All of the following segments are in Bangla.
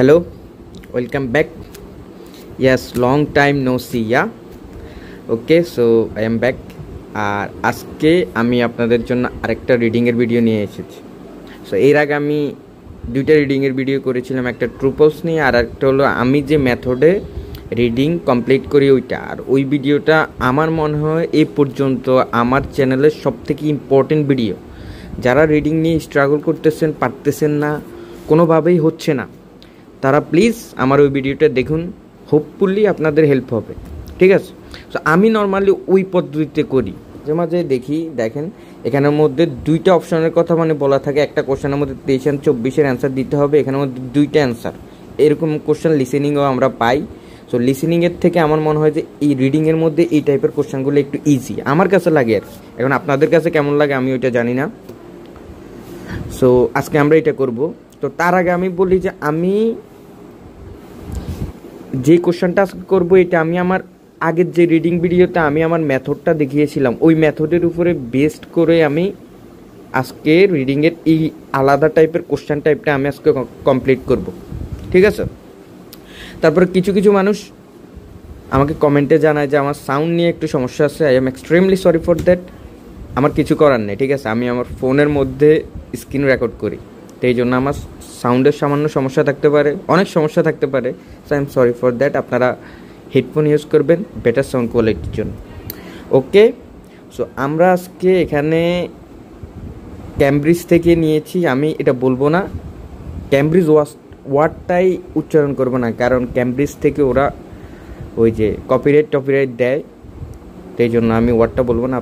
Hello, welcome back. Yes, long time no see, yeah. Okay, so I am back. আর আজকে আমি আপনাদের জন্য আরেকটা রিডিংয়ের ভিডিও নিয়ে এসেছি। সো এর আগে আমি দুইটা রিডিংয়ের ভিডিও করেছিলাম, একটা ট্রুপলস নিয়ে আর একটা হলো আমি যে মেথডে রিডিং কমপ্লিট করি ওইটা। আর ওই ভিডিওটা আমার মনে হয় এই পর্যন্ত আমার চ্যানেলের সবথেকে ইম্পর্টেন্ট ভিডিও। যারা রিডিং নিয়ে স্ট্রাগল করতেছেন, পারতেছেন না, কোনোভাবেই হচ্ছে না, তারা প্লিজ আমার ওই ভিডিওটা দেখুন, হোপফুলি আপনাদের হেল্প হবে, ঠিক আছে। সো আমি নর্মালি ওই পদ্ধতিতে করি, যে মাঝে দেখেন এখানের মধ্যে দুইটা অপশনের কথা বলা থাকে। একটা কোশ্চেনের মধ্যে 23 আর 24 অ্যান্সার দিতে হবে, এখানের মধ্যে দুইটা অ্যান্সার, এরকম কোশ্চেন লিসেনিংও আমরা পাই। সো লিসেনিংয়ের থেকে আমার মনে হয় যে এই রিডিংয়ের মধ্যে এই টাইপের কোশ্চেনগুলো একটু ইজি আমার কাছে লাগে। আর এখন আপনাদের কাছে কেমন লাগে আমি ওইটা জানি না। সো আজকে আমরা এটা করব। তো তার আগে আমি বলি যে আমি যে কোশ্চেনটা আজকে করবো এটা আমি আমার আগের যে রিডিং ভিডিওতে আমি আমার মেথডটা দেখিয়েছিলাম, ওই মেথডের উপরে বেস্ড করে আমি আজকে রিডিংয়ের এই আলাদা টাইপের কোশ্চেন টাইপটা আমি আজকে কমপ্লিট করব, ঠিক আছে। তারপরে কিছু কিছু মানুষ আমাকে কমেন্টে জানায় যে আমার সাউন্ড নিয়ে একটু সমস্যা আছে। I am extremely sorry for that. আমার কিছু করার নেই, ঠিক আছে। আমি আমার ফোনের মধ্যে স্ক্রিন রেকর্ড করি, তো এই জন্য আমার সাউন্ডের সামান্য সমস্যা থাকতে পারে, অনেক সমস্যা থাকতে পারে। So I am sorry for that. আপনারা হেডফোন ইউজ করবেন বেটার সাউন্ড কোয়ালিটির জন্য, ওকে। সো আমরা আজকে এখানে ক্যামব্রিজ থেকে নিয়েছি। আমি এটা বলবো না, ক্যামব্রিজ ওয়ার্ডটাই উচ্চারণ করবো না, কারণ ক্যামব্রিজ থেকে ওরা ওই যে কপিরাইট দেয়, তো এই জন্য আমি ওয়ার্ডটা বলবো না,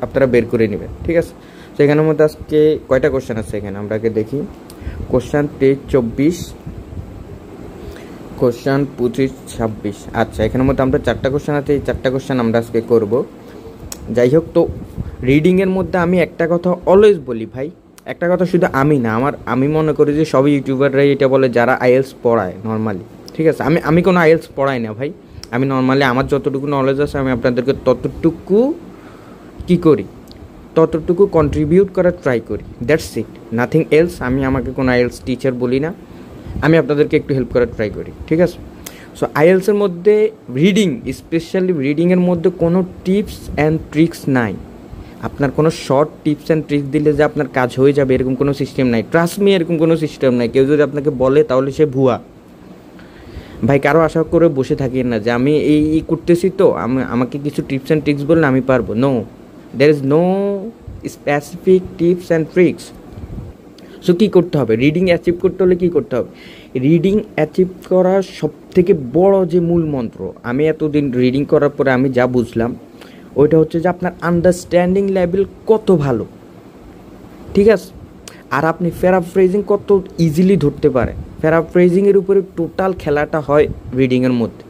আপনারা বের করে নেবেন, ঠিক আছে। তো এখানের মধ্যে আজকে কয়টা কোশ্চেন আছে এখানে আমরা আগে দেখি। Question 23-24, question 25-26। আচ্ছা, এখানের মধ্যে আমরা 4টা কোশ্চেন আছে, এই 4টা কোশ্চেন আমরা আজকে করব। যাই হোক, তো রিডিংয়ের মধ্যে আমি একটা কথা অলওয়েজ বলি ভাই, একটা কথা শুধু আমি না, আমি মনে করি যে সব ইউটিউবাররাই এটা বলে যারা আইএলস পড়ায় নর্মালি, ঠিক আছে। আমি কোনো আইএলস পড়াই না ভাই, আমি নর্মালি আমার যতটুকু নলেজ আছে আমি আপনাদেরকে ততটুকু কী করি, ততটুকু কন্ট্রিবিউট করার ট্রাই করি, দ্যাটস ইট, নাথিং এলস। আমি আমাকে কোনো আইএলস টিচার বলি না, আমি আপনাদেরকে একটু হেল্প করার ট্রাই করি, ঠিক আছে। সো আইএলসের মধ্যে রিডিং, স্পেশালি রিডিংয়ের মধ্যে কোনো টিপস অ্যান্ড ট্রিক্স নাই। আপনার কোনো শর্ট টিপস অ্যান্ড ট্রিক্স দিলে যে আপনার কাজ হয়ে যাবে এরকম কোনো সিস্টেম নাই, ট্রাস্ট মি, এরকম কোনো সিস্টেম নাই। কেউ যদি আপনাকে বলে তাহলে সে ভুয়া ভাই। কারো আশা করে বসে থাকি না যে আমি এই করতেছি, তো আমাকে কিছু টিপস অ্যান্ড ট্রিক্স বললে আমি পারবো। No, there is no specific tips and tricks. So কী করতে হবে, রিডিং অ্যাচিভ করতে হলে কী করতে হবে? রিডিং অ্যাচিভ করার সবথেকে বড় যে মূল মন্ত্র, আমি এতদিন রিডিং করার পরে আমি যা বুঝলাম, ওইটা হচ্ছে যে আপনার আন্ডারস্ট্যান্ডিং লেভেল কত ভালো, ঠিক আছে। আর আপনি প্যারাফ্রেজিং কত ইজিলি ধরতে পারেন, প্যারাফ্রেজিংয়ের উপরে টোটাল খেলাটা হয় রিডিংয়ের মধ্যে।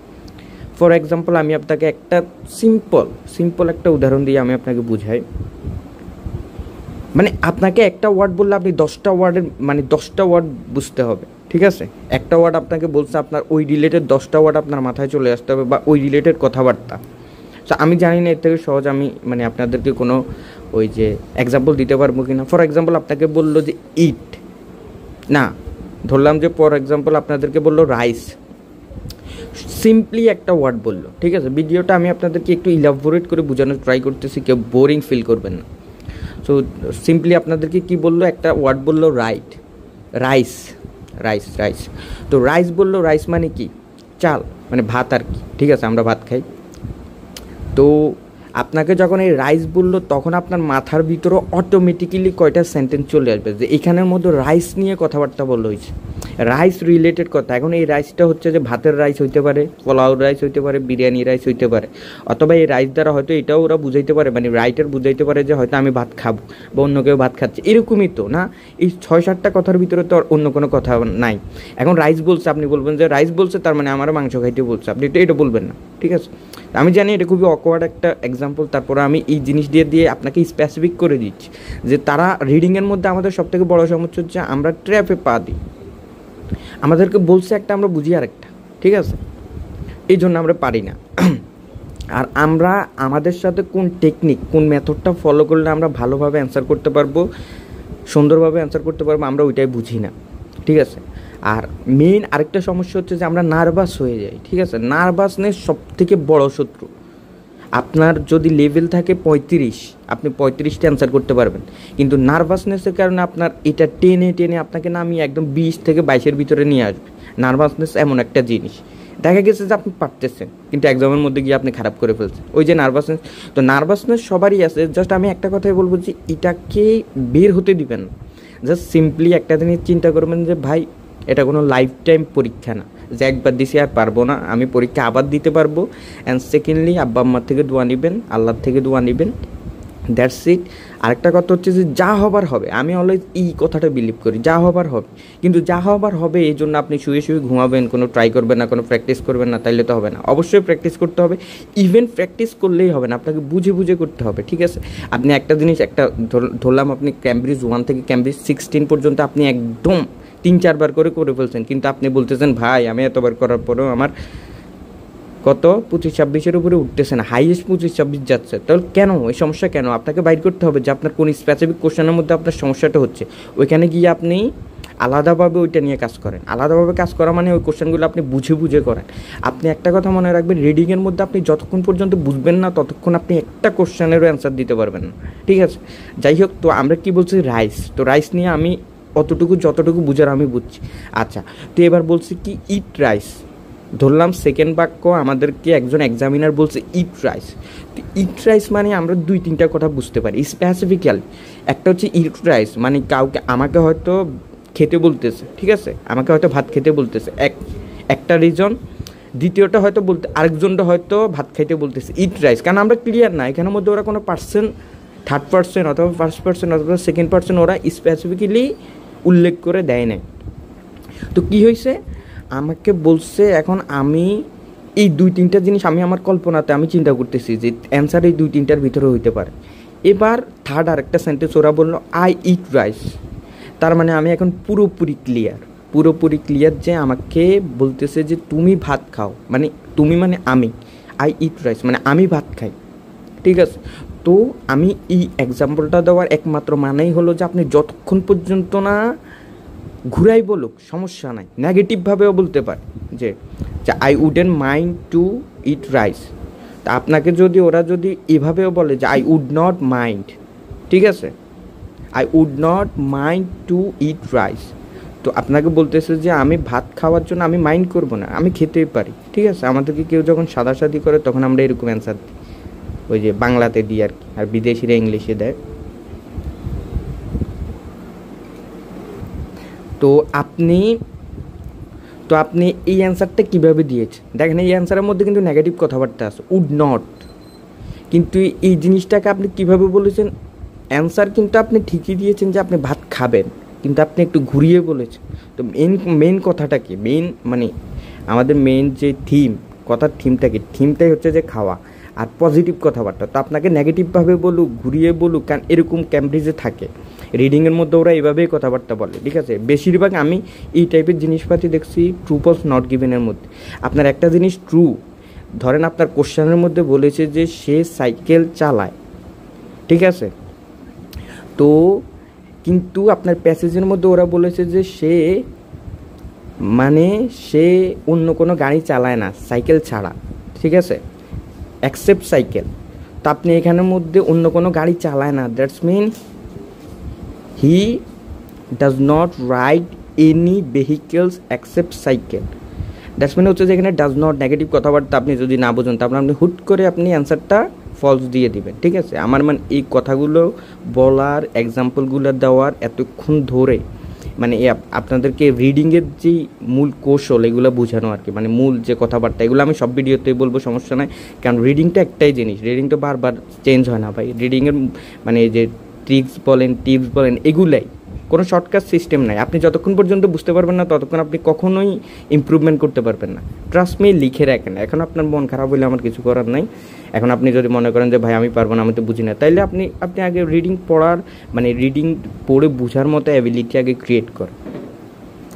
ফর এক্সাম্পল, আমি আপনাকে একটা সিম্পল একটা উদাহরণ দিয়ে আমি আপনাকে বুঝাই। আপনাকে একটা ওয়ার্ড বললে আপনি 10টা ওয়ার্ডের 10টা ওয়ার্ড বুঝতে হবে, ঠিক আছে। একটা ওয়ার্ড আপনাকে বলছে, আপনার ওই রিলেটেড 10টা ওয়ার্ড আপনার মাথায় চলে আসতে হবে, বা ওই রিলেটেড কথাবার্তা। সো আমি জানি না এর থেকে সহজ আমি আপনাদেরকে কোনো ওই যে এক্সাম্পল দিতে পারবো কি না। ফর এক্সাম্পল, আপনাকে বললো যে ইট, না ধরলাম যে ফর এক্সাম্পল আপনাদেরকে বললো রাইস, সিম্পলি একটা ওয়ার্ড বললো, ঠিক আছে। ভিডিওটা আমি আপনাদেরকে একটু ইলাবোরেট করে বোঝানোর ট্রাই করতেছি, কেউ বোরিং ফিল করবেন না। সো সিম্পলি আপনাদেরকে কি বললো, একটা ওয়ার্ড বললো রাইস। তো রাইস বললো, রাইস মানে কি? চাল, ভাত আর কি, ঠিক আছে, আমরা ভাত খাই। তো আপনাকে যখন এই রাইস বললো, তখন আপনার মাথার ভিতরে অটোমেটিক্যালি কয়টা সেন্টেন্স চলে আসবে যে এখানের মধ্যে রাইস নিয়ে কথাবার্তা বলা হয়েছে, রাইস রিলেটেড কথা। এখন এই রাইসটা হচ্ছে যে ভাতের রাইস হইতে পারে, পোলাওর রাইস হইতে পারে, বিরিয়ানি রাইস হইতে পারে, অথবা এই রাইস দ্বারা হয়তো এটাও ওরা বুঝাইতে পারে, রাইটার বুঝাইতে পারে যে হয়তো আমি ভাত খাবো বা অন্য কেউ ভাত খাচ্ছে, এরকমই তো না। এই 6-7টা কথার ভিতরে তো আর অন্য কোনো কথা নাই। এখন রাইস বলছে, আপনি বলবেন যে রাইস বলছে তার আমার মাংস খাইতে বলছে, আপনি তো এটা বলবেন না, ঠিক আছে। আমি জানি এটা খুবই অকওয়ার্ড একটা এক্সাম্পল, তারপরে আমি এই জিনিস দিয়ে আপনাকে স্পেসিফিক করে দিচ্ছি যে তারা রিডিংয়ের মধ্যে আমাদের সবথেকে বড় সমস্যা হচ্ছে আমরা ট্র্যাপে পা দিই। আমাদেরকে বলছে একটা, আমরা বুঝি আরেকটা, ঠিক আছে। এই জন্য আমরা পারি না। আর আমরা আমাদের সাথে কোন টেকনিক, কোন মেথডটা ফলো করলে আমরা ভালোভাবে অ্যান্সার করতে পারবো, সুন্দরভাবে অ্যান্সার করতে পারবো, আমরা ওইটাই বুঝি না, ঠিক আছে। আর মেইন আরেকটা সমস্যা হচ্ছে যে আমরা নার্ভাস হয়ে যাই, ঠিক আছে? নার্ভাসনেস সব থেকে বড় শত্রু। আপনার যদি লেভেল থাকে 35, আপনি 35টা অ্যান্সার করতে পারবেন, কিন্তু নার্ভাসনেসের কারণে আপনার এটা টেনে টেনে আপনাকে নামিয়ে একদম 20 থেকে 22-এর ভিতরে নিয়ে আসবে। নার্ভাসনেস এমন একটা জিনিস, দেখা গেছে যে আপনি পারতেছেন কিন্তু এক্সামের মধ্যে গিয়ে আপনি খারাপ করে ফেলছেন, ওই যে নার্ভাসনেস। তো নার্ভাসনেস সবারই আছে, জাস্ট আমি একটা কথাই বলবো যে এটাকে বের হতে দিবেন না। জাস্ট সিম্পলি একটা জিনিস চিন্তা করবেন যে ভাই এটা কোনো লাইফ টাইম পরীক্ষা না যে একবার দিছি আর পারবো না, আমি পরীক্ষা আবার দিতে পারবো। অ্যান্ড সেকেন্ডলি আব্বা আম্মার থেকে দোয়া নেবেন, আল্লাহর থেকে দোয়া নেবেন, দ্যাটস ইট। আরেকটা কথা হচ্ছে যে যা হবার হবে, আমি অলওয়েজ এই কথাটা বিলিভ করি, যা হবার হবে। কিন্তু যা হবার হবে এই জন্য আপনি শুয়ে শুয়ে ঘুমাবেন, কোনো ট্রাই করবেন না, কোনো প্র্যাকটিস করবেন না, তাইলে তো হবে না। অবশ্যই প্র্যাকটিস করতে হবে, ইভেন প্র্যাকটিস করলেই হবে না, আপনাকে বুঝে বুঝে করতে হবে, ঠিক আছে? আপনি একটা জিনিস ধরলাম আপনি ক্যামব্রিজ 1 থেকে ক্যামব্রিজ 16 পর্যন্ত আপনি একদম 3-4 বার করে ফেলছেন, কিন্তু আপনি বলতেছেন ভাই আমি এতবার করার পরেও আমার কত 25-26-এর উপরে উঠতেছে না, হাইয়েস্ট 25-26 যাচ্ছে। তাহলে কেন এই সমস্যা কেন? আপনাকে বাইর করতে হবে যে আপনার কোন স্পেসিফিক কোশ্চেনের মধ্যে আপনার সমস্যাটা হচ্ছে, ওইখানে গিয়ে আপনি আলাদাভাবে ওইটা নিয়ে কাজ করেন। আলাদাভাবে কাজ করা মানে ওই কোশ্চেনগুলো আপনি বুঝে বুঝে করেন। আপনি একটা কথা মনে রাখবেন, রিডিংয়ের মধ্যে আপনি যতক্ষণ পর্যন্ত বুঝবেন না ততক্ষণ আপনি একটা কোশ্চেনেরও অ্যান্সার দিতে পারবেন না, ঠিক আছে? যাই হোক, তো আমরা কি বলছি, রাইস। তো রাইস নিয়ে আমি যতটুকু বুঝার আমি বুঝছি। আচ্ছা, তো এবার বলছি কি ইট রাইস, ধরলাম সেকেন্ড বাক্য আমাদেরকে একজন এক্সামিনার বলছে ইট রাইস। তো ইট রাইস মানে আমরা 2-3টা কথা বুঝতে পারি স্পেসিফিক্যালি। একটা হচ্ছে ইট রাইস মানে কাউকে আমাকে হয়তো খেতে বলতেছে, ঠিক আছে? আমাকে হয়তো ভাত খেতে বলতেছে, একটা রিজন। দ্বিতীয়টা হয়তো আরেকজনটা হয়তো ভাত খাইতে বলতেছে, ইট রাইস। কারণ আমরা ক্লিয়ার না এখানের মধ্যে ওরা কোনো পার্সন, থার্ড পার্সন অথবা ফার্স্ট পার্সন অথবা সেকেন্ড পার্সন ওরা স্পেসিফিক্যালি উল্লেখ করে দেয় নাই। তো কী হয়েছে, আমাকে বলছে, এখন আমি এই 2-3টা জিনিস আমি আমার কল্পনাতে আমি চিন্তা করতেছি যে অ্যান্সার এই 2-3টার ভিতরে হইতে পারে। এবার থার্ড আরেকটা সেন্টেন্স ওরা বললো আই ইট রাইস, তার মানে আমি এখন পুরোপুরি ক্লিয়ার যে আমাকে বলতেছে যে তুমি ভাত খাও, মানে তুমি মানে আমি, আই ইট রাইস মানে আমি ভাত খাই, ঠিক আছে? তো আমি এই এক্সাম্পলটা দেওয়ার একমাত্র মানেই হলো যে আপনি যতক্ষণ পর্যন্ত না ঘুরাই বলুক সমস্যা নাই, নেগেটিভভাবেও বলতে পারে যে I wouldn't mind to eat rice. তা আপনাকে যদি ওরা যদি এভাবেও বলে যে আই উড নট মাইন্ড, ঠিক আছে, I would not mind to eat rice, তো আপনাকে বলতেছে যে আমি ভাত খাওয়ার জন্য আমি মাইন্ড করব না, আমি খেতেই পারি, ঠিক আছে? আমাদেরকে কেউ যখন সাদাসাদি করে তখন আমরা এরকম অ্যান্সার দিই, ওই যে বাংলাতে দিই আর কি, আর বিদেশিরা ইংলিশে দেয়। তো আপনি এই অ্যান্সারটা কীভাবে দিয়েছেন দেখেন, এই অ্যান্সারের মধ্যে কিন্তু নেগেটিভ কথাবার্তা আছে, উড নট। কিন্তু এই জিনিসটাকে আপনি কীভাবে বলেছেন, অ্যান্সার কিন্তু আপনি ঠিকই দিয়েছেন যে আপনি ভাত খাবেন, কিন্তু আপনি একটু ঘুরিয়ে বলেছেন। তো মেন কথাটা কি, মানে আমাদের মেন যে কথার থিমটাই হচ্ছে যে খাওয়া আর পজিটিভ কথাবার্তা। তো আপনাকে নেগেটিভভাবে বলুক, ঘুরিয়ে বলুক, কারণ এরকম ক্যামব্রিজে থাকে, রিডিংয়ের মধ্যে ওরা এভাবেই কথাবার্তা বলে, ঠিক আছে? বেশিরভাগ আমি এই টাইপের জিনিসপাতি দেখছি ট্রু ফলস নট গিভেনের মধ্যে। আপনার একটা জিনিস ট্রু, ধরেন আপনার কোশ্চেনের মধ্যে বলেছে যে সে সাইকেল চালায়, ঠিক আছে? তো কিন্তু আপনার প্যাসেজের মধ্যে ওরা বলেছে যে সে অন্য কোনো গাড়ি চালায় না সাইকেল ছাড়া, ঠিক আছে, অ্যাকসেপ্ট সাইকেল। তো আপনি এখানের মধ্যে অন্য কোনো গাড়ি চালায় না, that's mean he does not ride any vehicles accept cycle. That's mean হচ্ছে যে এখানে ডাজ নট নেগেটিভ কথাবার্তা আপনি যদি না বোঝেন তারপর আপনি হুট করে আপনি অ্যান্সারটা ফলস দিয়ে দিবেন, ঠিক আছে? আমার মানে এই কথাগুলো বলার, এক্সাম্পলগুলো দেওয়ার এতক্ষণ ধরে মানে আপনাদেরকে রিডিংয়ের যেই মূল কৌশল এগুলো বোঝানো আর কি, মানে মূল যে কথাবার্তা এগুলো আমি সব ভিডিওতেই বলবো, সমস্যা নাই। কারণ রিডিংটা একটাই জিনিস, রিডিং তো বারবার চেঞ্জ হয় না ভাই। রিডিংয়ের মানে যে ট্রিক্স বলেন, টিপস বলেন, এগুলাই কোনো শর্টকাট সিস্টেম নাই। আপনি যতক্ষণ পর্যন্ত বুঝতে পারবেন না ততক্ষণ আপনি কখনোই ইমপ্রুভমেন্ট করতে পারবেন না। ট্রাস্ট মি, লিখে রাখেন। এখন আপনার মন খারাপ হলে আমার কিছু করার নাই। এখন আপনি যদি মনে করেন যে ভাই আমি পারবো না, আমি তো বুঝি না, তাইলে আপনি আগে রিডিং পড়ার মানে রিডিং পড়ে বোঝার মতো অ্যাবিলিটি আগে ক্রিয়েট করেন,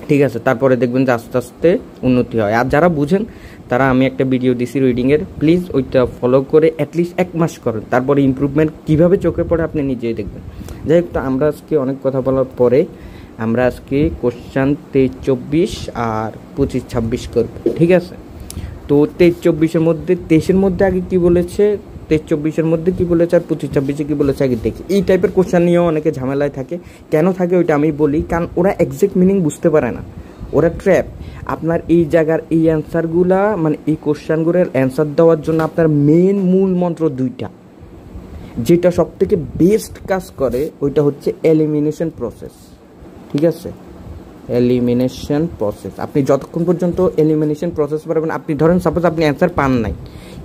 ঠিক আছে? তারপরে দেখবেন যে আস্তে আস্তে উন্নতি হয়। আর যারা বুঝেন তারা, আমি একটা ভিডিও দিছি রিডিংয়ের, প্লিজ ওইটা ফলো করে অ্যাটলিস্ট 1 মাস করেন, তারপরে ইমপ্রুভমেন্ট কীভাবে চোখে পড়ে আপনি নিজেই দেখবেন। যাই হোক, তো আমরা আজকে অনেক কথা বলার পরে আমরা আজকে কোশ্চান 23-24 আর 25-26 করব, ঠিক আছে? তো 23-24-এর মধ্যে 23-এর মধ্যে আগে কি বলেছে, 23-24-এর মধ্যে কি বলেছে আর 25-26-এ কি বলেছে আগে দেখি। এই টাইপের কোশ্চান নিয়েও অনেকে ঝামেলায় থাকে। কেন থাকে ওইটা আমি বলি, কারণ ওরা এক্সাক্ট মিনিং বুঝতে পারে না, ওরা ট্র্যাপ। আপনার এই জায়গার এই অ্যান্সারগুলা মানে এই কোশ্চানগুলোর অ্যান্সার দেওয়ার জন্য আপনার মূল মন্ত্র দুইটা, যেটা সব থেকে বেস্ট কাজ করে ওইটা হচ্ছে এলিমিনেশন প্রসেস, ঠিক আছে? Elimination process. আপনি যতক্ষণ পর্যন্ত এলিমিনেশন প্রসেস পারবেন, আপনি ধরেন সাপোজ আপনি অ্যান্সার পান নাই,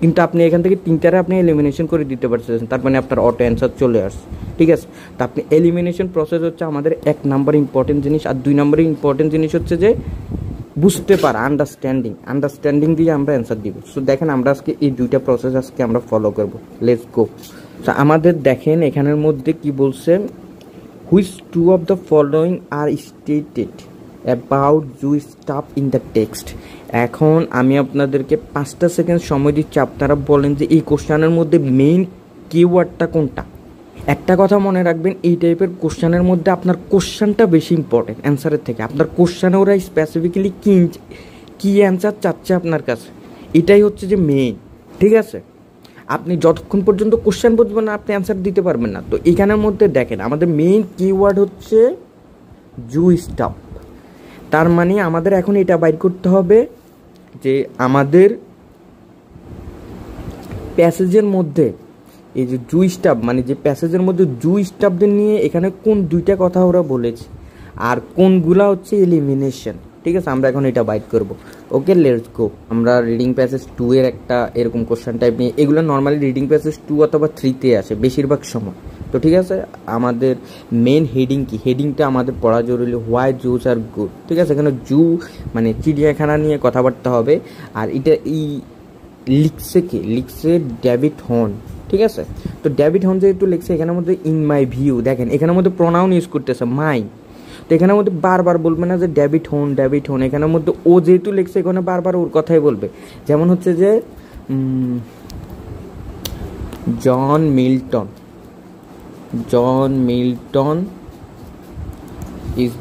কিন্তু আপনি এখান থেকে 3টারে আপনি এলিমিনেশন করে দিতে পারছেন, তার মানে আপনার অটো অ্যান্সার চলে আসছে, ঠিক আছে? তো আপনি এলিমিনেশন প্রসেস হচ্ছে আমাদের 1 নম্বর ইম্পর্টেন্ট জিনিস। আর 2 নম্বরে ইম্পর্টেন্ট জিনিস হচ্ছে যে বুঝতে পারা, আন্ডারস্ট্যান্ডিং দিয়ে আমরা অ্যান্সার দিব। সো দেখেন আমরা আজকে এই 2টা প্রসেস আজকে আমরা ফলো করব। Let's go. তো আমাদের দেখেন এখানের মধ্যে কি বলছে, which 2 of the following are stated about zoo staff in the text. এখন আমি আপনাদেরকে 5টা সেকেন্ড সময় দিচ্ছি, আপনারা বলেন যে এই কোশ্চেনের মধ্যে মেইন কিওয়ার্ডটা কোনটা। একটা কথা মনে রাখবেন, এই টাইপের কোশ্চেনের মধ্যে আপনার কোশ্চেনটা বেশি ইম্পর্টেন্ট অ্যান্সারের থেকে। আপনার কোশ্চেনে ওরা স্পেসিফিক্যালি কী অ্যান্সার চাচ্ছে আপনার কাছে, এটাই হচ্ছে যে মেইন, ঠিক আছে? আপনি যতক্ষণ পর্যন্ত কোশ্চেন বুঝবেন না আপনি অ্যান্সার দিতে পারবেন না। তো এখানের মধ্যে দেখেন আমাদের মেইন কিওয়ার্ড হচ্ছে জু স্টাফ। তার মানে আমাদের এখন এটা বাইর করতে হবে যে আমাদের প্যাসেজের মধ্যে এই যে জু স্টাফ, মানে যে প্যাসেজের মধ্যে জু স্টাফদের নিয়ে এখানে কোন 2টা কথা ওরা বলেছে আর কোনগুলা হচ্ছে এলিমিনেশন, ঠিক আছে? আমরা এখন এটা বাইট করব। ওকে, লেটস গো। আমরা রিডিং প্যাসেজ 2 এর একটা এরকম কোশ্চেন টাইপ নিয়ে, এগুলো নর্মালি রিডিং প্যাসেজ 2 অথবা 3-তে আসে বেশিরভাগ সময়। তো ঠিক আছে, আমাদের মেন হেডিং কি, হেডিংটা আমাদের পড়া জরুরি, হোয়াই জুস আর গুড, ঠিক আছে? এখানে জু মানে চিড়িয়াখানা নিয়ে কথাবার্তা হবে। আর এটা লিখছে ডেভিড হর্ন, ঠিক আছে? তো ডেভিড হর্ন যেহেতু লিখছে, এখানের মধ্যে ইন মাই ভিউ, দেখেন এখানের মধ্যে প্রোনাউন ইউজ করতেছে মাই। তো এখানের মধ্যে বারবার বলবে না যে ডেভিড হর্ন। এখানের মধ্যে ও যেহেতু লিখছে এখানে বারবার ওর কথাই বলবে। যেমন হচ্ছে যে John Milton is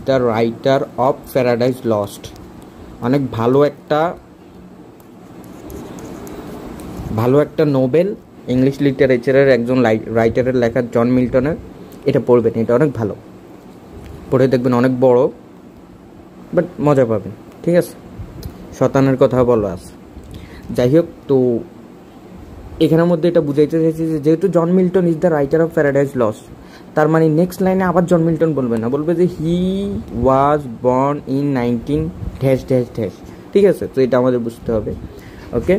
the writer of Paradise Lost. অনেক ভালো একটা নোবেল, ইংলিশ লিটারেচারের একজন রাইটারের লেখা, জন মিল্টনের। এটা পড়বেন, এটা অনেক ভালো, পড়ে দেখবেন অনেক বড়, বাট মজা পাবেন, ঠিক আছে? শতানের কথা বলা আছে। যাই হোক, তো এখানের মধ্যে এটা বুঝাইতে চাইছি যে যেহেতু John Milton is the writer of Paradise Lost, তার মানে নেক্সট লাইনে আবার জন মিল্টন বলবে না, বলবে যে হি ওয়াজ বর্ন ইন 19 -- ঠিক আছে? তো এটা আমাদের বুঝতে হবে। ওকে,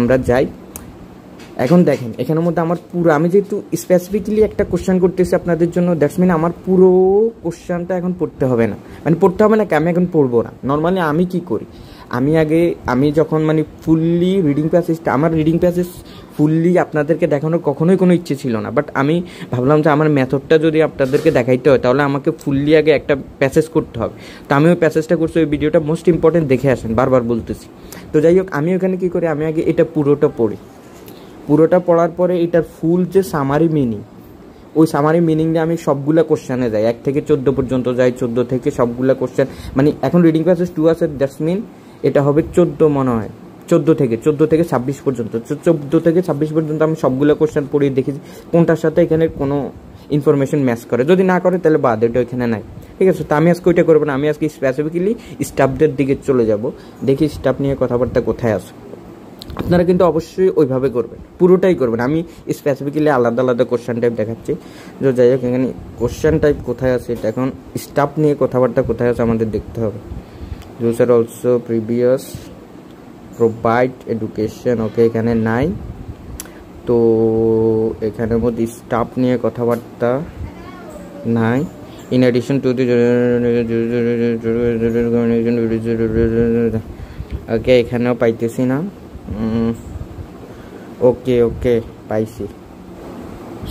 আমরা যাই। এখন দেখেন এখানের মধ্যে আমার পুরো, আমি যেহেতু স্পেসিফিক্যালি একটা কোশ্চেন করতেছি আপনাদের জন্য, দ্যাটস মিন আমার পুরো কোশ্চেনটা এখন পড়তে হবে না, মানে পড়তে হবে না কি, আমি এখন পড়বো না। নর্মালি আমি কি করি, আমি যখন মানে ফুললি আমার রিডিং প্যাসেজ ফুললি আপনাদেরকে দেখানোর কখনোই কোনো ইচ্ছে ছিল না, বাট আমি ভাবলাম যে আমার মেথডটা যদি আপনাদেরকে দেখাইতে হয় তাহলে আমাকে ফুললি আগে একটা প্যাসেজ করতে হবে। তো আমি ওই প্যাসেজটা করছি, ওই ভিডিওটা মোস্ট ইম্পর্টেন্ট দেখে আসেন, বারবার বলতেছি। তো যাই হোক, আমি ওখানে কী করি, আমি আগে এটা পুরোটা পড়ার পরে এটার ফুল যে সামারি মিনিং, ওই সামারি মিনিং দিয়ে আমি সবগুলা কোশ্চেনে যাই, 1 থেকে 14 পর্যন্ত যাই, 14 থেকে সবগুলা কোশ্চেন, মানে এখন রিডিং প্যাসেজ 2 আছে, দ্যাটস মিন এটা হবে 14 মনে হয়, 14 থেকে 26 পর্যন্ত। 14 থেকে 26 পর্যন্ত আমি সবগুলো কোশ্চেন পড়িয়ে দেখেছি কোনটার সাথে এখানে কোনো ইনফরমেশন ম্যাচ করে, যদি না করে তাহলে বাদ, এটা ওইখানে নাই, ঠিক আছে? তো আমি আজকে ওইটা করবো না, আমি আজকে স্পেসিফিক্যালি স্টাফদের দিকে চলে যাব, দেখি স্টাফ নিয়ে কথাবার্তা কোথায় আছে। আপনারা কিন্তু অবশ্যই ওইভাবে করবেন, পুরোটাই করবেন। আমি স্পেসিফিক্যালি আলাদা কোশ্চেন টাইপ দেখাচ্ছি। তো যাই হোক, এখানে কোশ্চেন টাইপ কোথায় আছে, এটা এখন স্টাফ নিয়ে কথাবার্তা কোথায় আছে আমাদের দেখতে হবে। Those are also previous provide education, ওকে এখানে নাই। তো এখানের মধ্যে স্টাফ নিয়ে কথাবার্তা নাই। In addition to the ওকে এখানেও পাইতেছি না। ওকে পাইছি।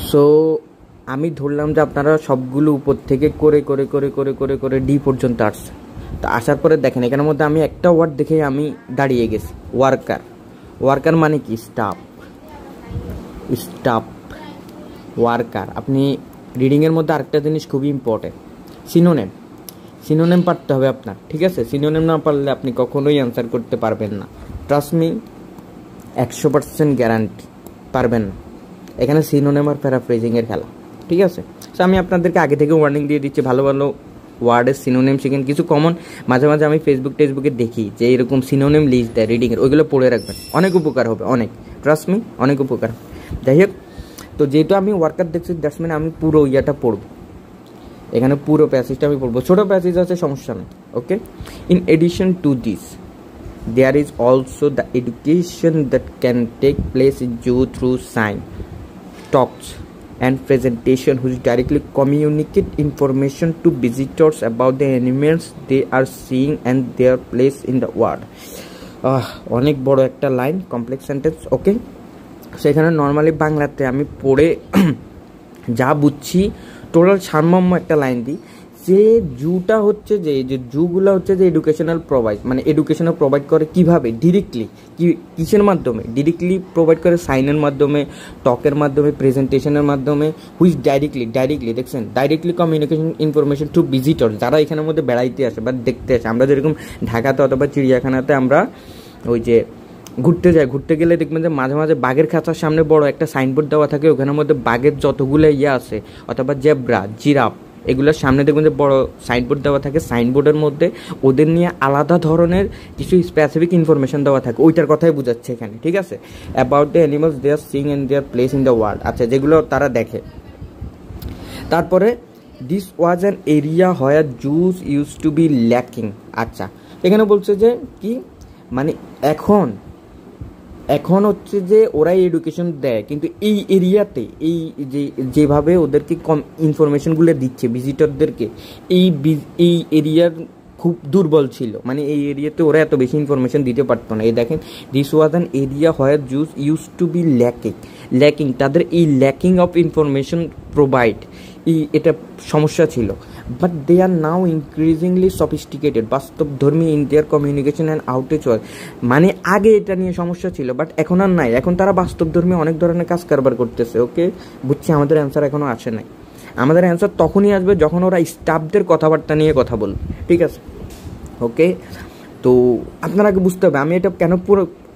সো আমি ধরলাম যে আপনারা সবগুলো উপর থেকে করে ডি পর্যন্ত আসছে। তো আসার পরে দেখেন এখানের মধ্যে আমি একটা ওয়ার্ড দেখে আমি দাঁড়িয়ে গেছি, ওয়ার্কার মানে কি, স্টাফ ওয়ার্কার। আপনি রিডিংয়ের মধ্যে আরেকটা জিনিস খুবই ইম্পর্টেন্ট, সিনোনেম, সিনোনেম পারতে হবে আপনার, ঠিক আছে? সিনোনেম না পারলে আপনি কখনোই অ্যান্সার করতে পারবেন না, ট্রাস্ট মি, 100% গ্যারান্টি পারবেন না। এখানে সিনোনেম আর প্যারাফ্রেজিংয়ের খেলা, ঠিক আছে? সো আমি আপনাদেরকে আগে থেকে ওয়ার্নিং দিয়ে দিচ্ছি, ভালো ভালো ওয়ার্ডের সিনোনেম শিখেন। কিছু কমন মাঝে মাঝে আমি টেসবুকে দেখি যে এরকম সিনোনেম লিস্ট দেয় রিডিংয়ের, ওইগুলো পড়ে রাখবেন, অনেক উপকার হবে, অনেক, ট্রাস্ট মি, অনেক উপকার। যাই হোক, তো যেহেতু আমি ওয়ার্কার দেখছি, দ্যাটস মিন আমি পুরো ইয়েটা পড়ব, এখানে পুরো প্যাসেজটা আমি পড়বো, ছোটো প্যাসেজ আছে, সমস্যা নেই, okay? In addition to this there is also the education that can take place in zoo through sign, talks and presentation which directly communicate information to visitors about the animals they are seeing and their place in the world. অনেক বড় একটা লাইন, কমপ্লেক্স সেন্টেন্স, ওকে? সেখানে নর্মালি বাংলাতে আমি পড়ে যা বুঝছি টোটাল সারমর্ম একটা লাইন দিই, যে জুটা হচ্ছে যে জুগুলো হচ্ছে যে এডুকেশনাল প্রোভাইড করে কীভাবে, ডিরেক্টলি কিসের মাধ্যমে, ডিরেক্টলি প্রোভাইড করে সাইনের মাধ্যমে, টকের মাধ্যমে, প্রেজেন্টেশনের মাধ্যমে, হুইচ ডাইরেক্টলি দেখছেন, directly communication information to visitor, যারা এখানের মধ্যে বেড়াইতে আসে বা দেখতে আসে। আমরা যেরকম ঢাকাতে অথবা চিড়িয়াখানাতে আমরা ওই যে ঘুরতে গেলে দেখবেন যে মাঝে মাঝে বাঘের খাঁচার সামনে বড় একটা সাইনবোর্ড দেওয়া থাকে, ওখানের মধ্যে বাঘের যতগুলো আছে অথবা জেব্রা, জিরাফ, এগুলোর সামনে দেখবেন যে বড় সাইনবোর্ড দেওয়া থাকে, সাইনবোর্ডের মধ্যে ওদের নিয়ে আলাদা ধরনের কিছু স্পেসিফিক ইনফরমেশন দেওয়া থাকে, ওইটার কথাই বোঝাচ্ছে এখানে, ঠিক আছে? About the animals they are sing and their place in the world, আচ্ছা, যেগুলো তারা দেখে। তারপরে this was an area where juice use to be lacking, আচ্ছা, এখানে বলছে যে কি, মানে এখন হচ্ছে যে ওরাই এডুকেশন দেয়, কিন্তু এই এরিয়াতে এই যেভাবে ওদেরকে ইনফরমেশনগুলো দিচ্ছে ভিজিটরদেরকে, এই এরিয়ার খুব দুর্বল ছিল, মানে এই এরিয়াতে ওরা এত বেশি ইনফরমেশন দিতে পারতো না। এই দেখেন, this was an area where juice use to be lacking, তাদের এই ল্যাকিং অফ ইনফরমেশন প্রোভাইড, এটা সমস্যা ছিল। But they are now increasingly sophisticated, বাস্তবধর্মী in their communication and outreach, মানে আগে এটা নিয়ে সমস্যা ছিল, বাট এখন আর নাই, এখন তারা বাস্তবধর্মী অনেক ধরনের কাজ কারবার করতেছে, ওকে? বুঝছি, আমাদের অ্যান্সার এখনও আসে নাই, আমাদের অ্যান্সার তখনই আসবে যখন ওরা স্টাফদের কথাবার্তা নিয়ে কথা বলবে, ঠিক আছে? ওকে, তো আপনারা আগে বুঝতে হবে আমি এটা কেন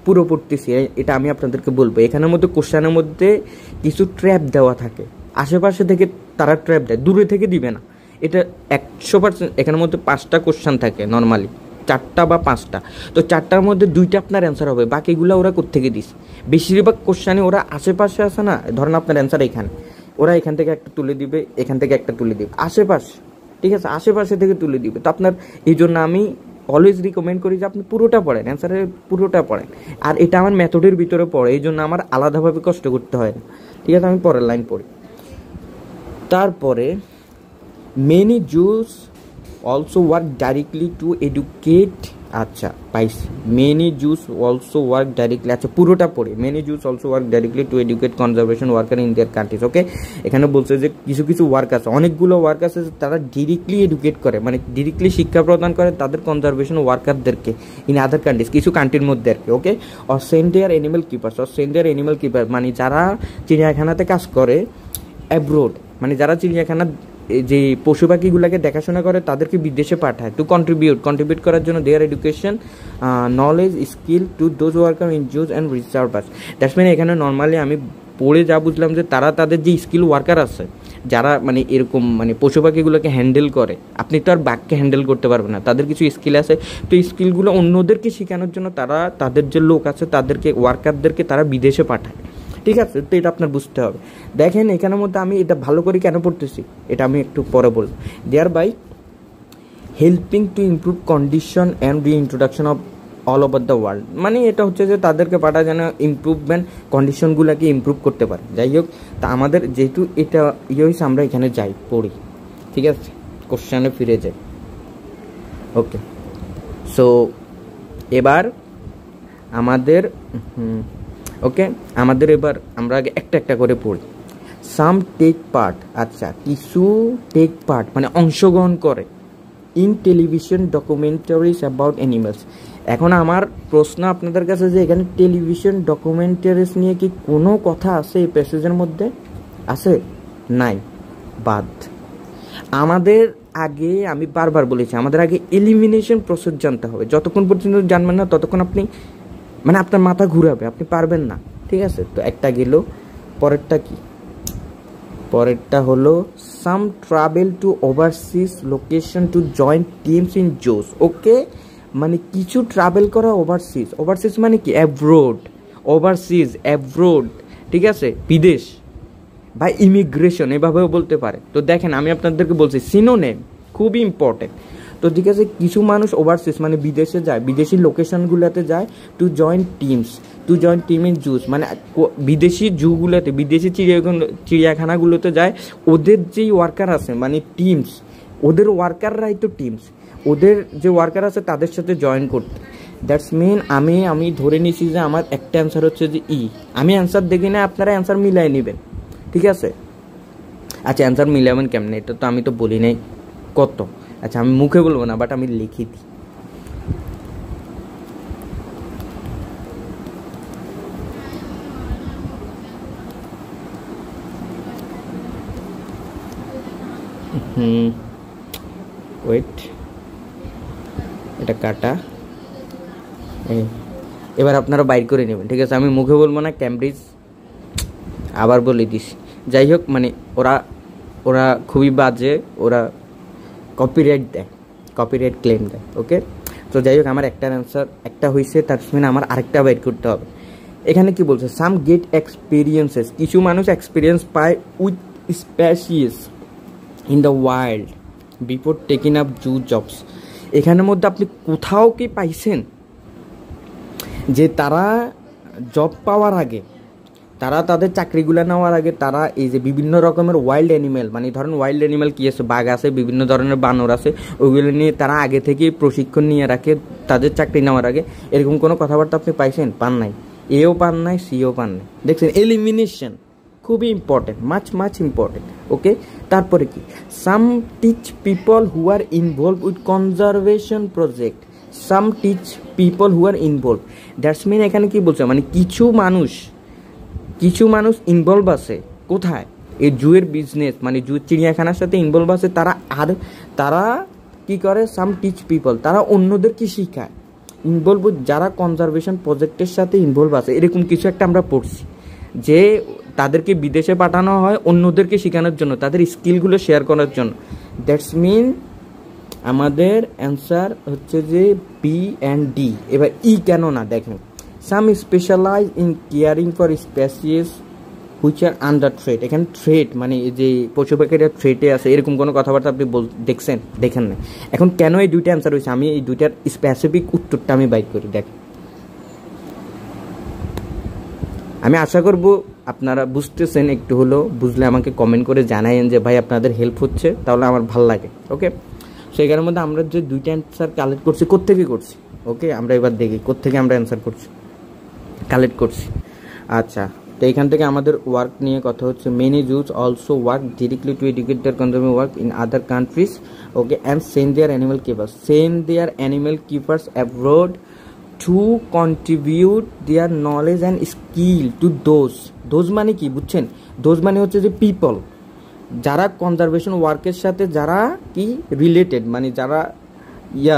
পুরো পড়তেছি, এটা আমি আপনাদেরকে বলবো। এখানের মধ্যে কোশ্চেনের মধ্যে কিছু ট্র্যাপ দেওয়া থাকে, আশেপাশে থেকে তারা ট্র্যাপ দেয়, দূরে থেকে দিবে না, এটা 100%। এখানের মধ্যে 5টা কোশ্চেন থাকে নর্মালি, 4টা বা 5টা, তো 4টার মধ্যে 2টা আপনার অ্যান্সার হবে, বাকিগুলো ওরা কোত্থেকে দিস, বেশিরভাগ কোশ্চেনে ওরা আশেপাশে আসে না, ধরেন আপনার অ্যান্সার এখানে, ওরা এখান থেকে একটা তুলে দিবে, এখান থেকে একটা তুলে দিবে, আশেপাশে, ঠিক আছে, আশেপাশে থেকে তুলে দিবে। তো আপনার এই জন্য আমি অলওয়েজ রিকমেন্ড করি যে আপনি পুরোটা পড়েন, অ্যান্সারের পুরোটা পড়েন, আর এটা আমার মেথডের ভিতরে পড়ে, এই জন্য আমার আলাদাভাবে কষ্ট করতে হয় না, ঠিক আছে? আমি পরের লাইন পড়ি। তারপরে many zoos also work directly to educate, আচ্ছা পাইস, many zoos also work directly, আচ্ছা পুরোটা পড়ে, many zoos also work directly to educate conservation worker in their countries, okay? এখানে বলছে যে কিছু ওয়ার্ক আছে, অনেকগুলো ওয়ার্ক আছে তারা ডিরেক্টলি এডুকেট করে, মানে ডিরেক্টলি শিক্ষা প্রদান করে তাদের কনজারভেশন ওয়ার্কারদেরকে ইন আদার কান্ট্রিজ, কিছু কান্ট্রির মধ্যে আর কি, okay? Or send their animal keepers, মানে যারা চিড়িয়াখানাতে কাজ করে অ্যাব্রোড, মানে যারা চিড়িয়াখানা যে পশু পাখিগুলোকে দেখাশোনা করে তাদেরকে বিদেশে পাঠায় টু কন্ট্রিবিউট করার জন্য their education, knowledge, skill to those worker in zoos and reserves. That's mean এখানে নর্মালি আমি পড়ে যা বুঝলাম যে তারা তাদের যে স্কিল ওয়ার্কার আছে, যারা মানে এরকম মানে পশু পাখিগুলোকে হ্যান্ডেল করে, আপনি তো আর বাঘকে হ্যান্ডেল করতে পারবেন না, তাদের কিছু স্কিল আছে, তো এই স্কিলগুলো অন্যদেরকে শেখানোর জন্য তারা তাদের যে লোক আছে তাদেরকে, ওয়ার্কারদেরকে তারা বিদেশে পাঠায়, ঠিক আছে? তো এটা আপনার বুঝতে হবে। দেখেন এখানের মধ্যে আমি এটা ভালো করে কেন পড়তেছি এটা আমি একটু পরে বলবো। Their by helping to improve condition and reintroduction of all over the world, মানে এটা হচ্ছে যে তাদেরকে পাঠায় যেন ইমপ্রুভমেন্ট কন্ডিশনগুলোকে ইমপ্রুভ করতে পারে। যাই হোক, তা আমাদের যেহেতু এটা হয়েছে আমরা এখানে যাই পড়ি, ঠিক আছে? কোশ্চেনে ফিরে যাই, ওকে? সো এবার আমাদের এবার আমরা আগে একটা করে পড়ি। সাম টেক পার্ট, আচ্ছা কিছু টেক পার্ট মানে অংশগ্রহণ করে in television documentaries about animals. এখন আমার প্রশ্ন আপনাদের কাছে যে এখানে টেলিভিশন ডকুমেন্টারিজ নিয়ে কি কোনো কথা আছে এই প্যাসেজের মধ্যে? আছে? নাই, বাদ। আমাদের আগে আমি বারবার বলেছি, আমাদের আগে এলিমিনেশন প্রসেস জানতে হবে। যতক্ষণ পর্যন্ত জানবেন না ততক্ষণ আপনি মানে আপনার মাথা ঘুরাবে, আপনি পারবেন না। ঠিক আছে, তো একটা গেল। পরেরটা কি? পরেরটা হলো some travel to overseas location to join teams in zoos. Okay, মানে কিছু ট্রাভেল করা ওভারসিজ। ওভারসিজ মানে কি? অ্যাব্রোড। ওভারসিজ, অ্যাব্রোড, ঠিক আছে, বিদেশ বা ইমিগ্রেশন এভাবেও বলতে পারে। তো দেখেন আমি আপনাদেরকে বলছি সিনোনিম খুবই ইম্পর্টেন্ট। তো ঠিক আছে, কিছু মানুষ ওভারসিজ মানে বিদেশে যায়, বিদেশি লোকেশনগুলোতে যায় two join teams, to join team in juice মানে বিদেশি জুগুলোতে, বিদেশি চিড়িয়াখানাগুলোতে যায়। ওদের যেই ওয়ার্কার আছে মানে টিমস, ওদের ওয়ার্কাররাই তো টিমস, ওদের যে ওয়ার্কার আছে তাদের সাথে জয়েন করতে। দ্যাটস মিন আমি ধরে নিয়েছি যে আমার একটা অ্যান্সার হচ্ছে যে ই। আমি অ্যান্সার দেখি না, আপনারা অ্যান্সার মিলাই নেবেন। ঠিক আছে, আচ্ছা অ্যান্সার মিলাবেন কেমনে? এটা তো আমি তো বলি নাই কত। আচ্ছা আমি মুখে বলবো না, বাট আমি লিখে দিই। ওয়েট, এটা কাটা, এবার আপনারা বাইর করে নেবেন। ঠিক আছে, আমি মুখে বলবো না, ক্যামব্রিজ আবার বলে দিস। যাই হোক, মানে ওরা ওরা খুবই বাজে, ওরা কপিরাইট দেয়, কপিরাইট ক্লেম দেয়। ওকে, তো যাই হোক আমার একটার অ্যান্সার একটা হয়েছে, তার মানে আমার আরেকটা বাইর করতে হবে। এখানে কি বলছে? সাম গেট এক্সপিরিয়েন্সেস, কিছু মানুষ এক্সপিরিয়েন্স পায় with spacious in the wild before taking up zoo jobs. এখানের মধ্যে আপনি কোথাও কি পাইছেন যে তারা জব পাওয়ার আগে, তারা তাদের চাকরিগুলো নেওয়ার আগে তারা এই যে বিভিন্ন রকমের ওয়াইল্ড অ্যানিমেল, মানে ধরেন ওয়াইল্ড অ্যানিমেল কী আছে, বাঘ আছে, বিভিন্ন ধরনের বানর আছে, ওইগুলো নিয়ে তারা আগে থেকেই প্রশিক্ষণ নিয়ে রাখে তাদের চাকরি নেওয়ার আগে? এরকম কোনো কথাবার্তা আপনি পাইছেন? পান নাই, এও পান নাই, সিও পান নাই। দেখছেন, এলিমিনেশন খুবই ইম্পর্টেন্ট, মাচ ইম্পর্টেন্ট। ওকে, তারপরে কি? Some teach people who are involve with conservation project. Some teach people who are involve, that's mean এখানে কি বলছে? মানে কিছু মানুষ ইনভলভ আছে কোথায়? এই জুয়ের বিজনেস মানে জু চিড়িয়াখানার সাথে ইনভলভ আছে তারা। আর তারা কি করে? সাম টিচ পিপল, তারা অন্যদেরকে শিখায়। ইনভলভ যারা কনজারভেশন প্রজেক্টের সাথে ইনভলভ আছে, এরকম কিছু একটা আমরা পড়ছি যে তাদেরকে বিদেশে পাঠানো হয় অন্যদেরকে শেখানোর জন্য, তাদের স্কিলগুলো শেয়ার করার জন্য। দ্যাটস মিন আমাদের অ্যান্সার হচ্ছে যে বি অ্যান্ড ডি। এবার ই কেন না দেখেন, some specialise in caring for species which are under threat. এখানে থ্রেট মানে যে পশু পাখিরা থ্রেটে আছে, এরকম কোনো কথাবার্তা আপনি দেখছেন? দেখেন না। এখন কেন এই দুইটা অ্যান্সার হয়েছে, আমি এই দুইটার স্পেসিফিক উত্তরটা আমি বাইক করি। দেখেন, আমি আশা করব আপনারা বুঝতেছেন, একটু হলেও বুঝলে আমাকে কমেন্ট করে জানাইন যে ভাই আপনাদের হেল্প হচ্ছে, তাহলে আমার ভালো লাগে। ওকে, সেইখানের মধ্যে আমরা যে দুইটা অ্যান্সার কালেক্ট করছি, কোত্থেকে করছি? ওকে, আমরা এবার দেখি কোত্থেকে আমরা অ্যান্সার করছি, কালেক্ট করছি। আচ্ছা, তো এখান থেকে আমাদের ওয়ার্ক নিয়ে কথা হচ্ছে। Many zoos also work directly to educate their consumer work in other countries. Okay, and send their animal keepers abroad to contribute their knowledge and skill to those মানে কি বুঝছেন? দোজ মানে হচ্ছে যে পিপল, যারা কনজারভেশন ওয়ার্কের সাথে যারা কি রিলেটেড, মানে যারা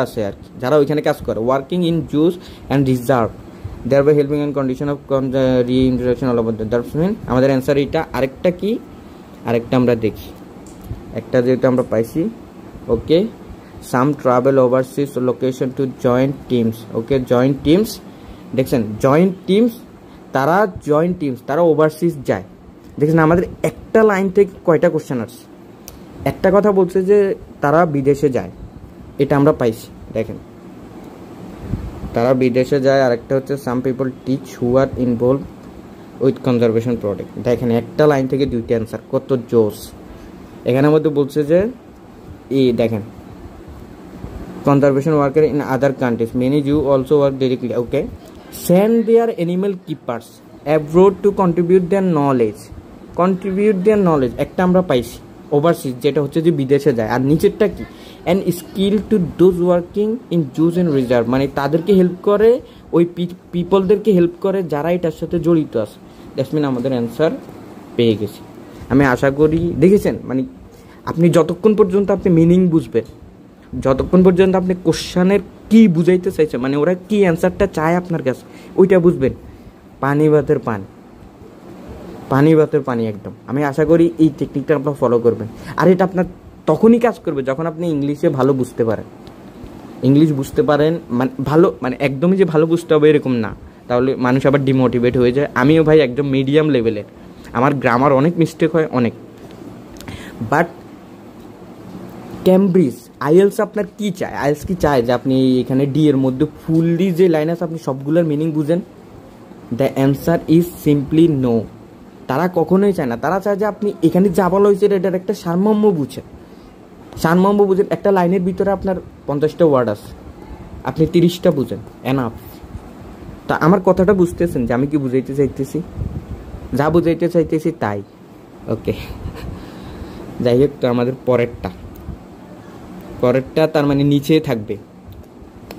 আছে আর কি, যারা ওইখানে কাজ করে। Working in zoos and reserve thereby helping in condition of reintroduction all over the that's mean আমাদের অ্যান্সার এইটা। আরেকটা কি? আরেকটা আমরা দেখি, একটা যেটা আমরা পাইছি। Okay, some travel overseas location to joint teams. Okay, joint teams, দেখছেন জয়েন্ট টিমস, তারা ওভারসিজ যায়। দেখছেন আমাদের একটা লাইন থেকে কয়টা কোশ্চেন আসছে। একটা কথা বলছে যে তারা বিদেশে যায়, এটা আমরা পাইছি। দেখেন তারা বিদেশে যায়। আরেকটা হচ্ছে some people teach who are involve with conservation project. দেখেন একটা লাইন থেকে দুইটা অ্যান্সার, কত জোস। এখানের মধ্যে বলছে যে দেখেন conservation worker in other countries, many zoo also work directly. Okay, send their animal keepers abroad to contribute their knowledge, একটা আমরা পাইছি ওভারসিজ, যেটা হচ্ছে যে বিদেশে যায়। আর নিচেরটা কি? And skill to those working in zoos and reserve, মানে তাদেরকে হেল্প করে, ওই পিপলদেরকে হেল্প করে যারা এটার সাথে জড়িত আছে। দ্যাটস মিন আমাদের অ্যান্সার পেয়ে গেছি। আমি আশা করি দেখেছেন, মানে আপনি যতক্ষণ পর্যন্ত আপনি মিনিং বুঝবেন, যতক্ষণ পর্যন্ত আপনি কোশ্চানের কী বুঝাইতে চাইছে, মানে ওরা কী অ্যান্সারটা চায় আপনার কাছে, ওইটা বুঝবেন। পানি ভাতের পানি, পানি ভাতের পানি একদম। আমি আশা করি এই টেকনিকটা আপনার ফলো করবেন। আর এটা আপনার তখনই কাজ করবে যখন আপনি ইংলিশে ভালো বুঝতে পারেন, ইংলিশ বুঝতে পারেন, মানে ভালো, মানে একদমই যে ভালো বুঝতে হবে এরকম না, তাহলে মানুষ আবার ডিমোটিভেট হয়ে যায়। আমিও ভাই একদম মিডিয়াম লেভেলের, আমার গ্রামার অনেক মিস্টেক হয় অনেক, বাট ক্যামব্রিজ আইএলস আপনার কী চায়, আইএলস কি চায় যে আপনি এখানে ডি এর মধ্যে ফুললি যে লাইন আছে আপনি সবগুলোর মিনিং বুঝেন? The answer is simply no. তারা কখনোই চায় না, তারা চায় যে আপনি এখানে যা বলা হয়েছে এটার একটা সারমর্ম বুঝেন, সারমর্ম বুঝেন। একটা লাইনের ভিতরে আপনার 50টা ওয়ার্ড আছে, আপনি 30টা বুঝেন, এনাফ। তা আমার কথাটা বুঝতেছেন যে আমি কি বুঝাইতে চাইতেছি? যা বুঝাইতে চাইতেছি তাই। ওকে, যাই হোক, তো আমাদের পরেরটা তার মানে নিচে থাকবে।